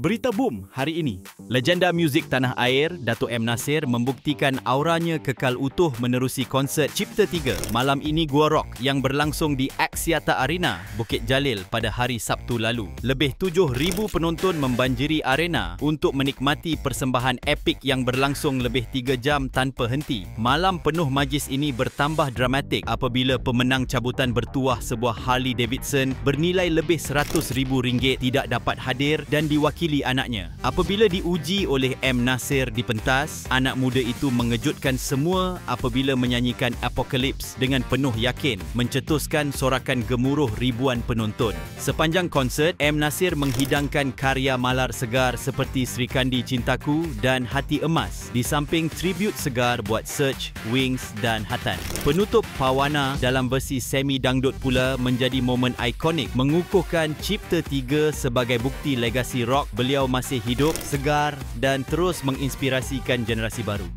Berita boom hari ini. Legenda muzik tanah air, Dato' M. Nasir membuktikan auranya kekal utuh menerusi konsert Cipta 3 malam ini Gua Rock yang berlangsung di Axiata Arena, Bukit Jalil pada hari Sabtu lalu. Lebih 7,000 penonton membanjiri arena untuk menikmati persembahan epik yang berlangsung lebih 3 jam tanpa henti. Malam penuh majlis ini bertambah dramatik apabila pemenang cabutan bertuah sebuah Harley Davidson bernilai lebih RM100,000 tidak dapat hadir dan diwakili anaknya. Apabila diuji oleh M. Nasir di pentas, anak muda itu mengejutkan semua apabila menyanyikan Apocalypse dengan penuh yakin, mencetuskan sorakan gemuruh ribuan penonton. Sepanjang konsert, M. Nasir menghidangkan karya malar segar seperti Sri Kandi Cintaku dan Hati Emas, di samping tribute segar buat Search, Wings dan Hatan. Penutup Pawana dalam versi semi dangdut pula menjadi momen ikonik mengukuhkan Cipta 3 sebagai bukti legasi rock. Beliau masih hidup, segar dan terus menginspirasikan generasi baru.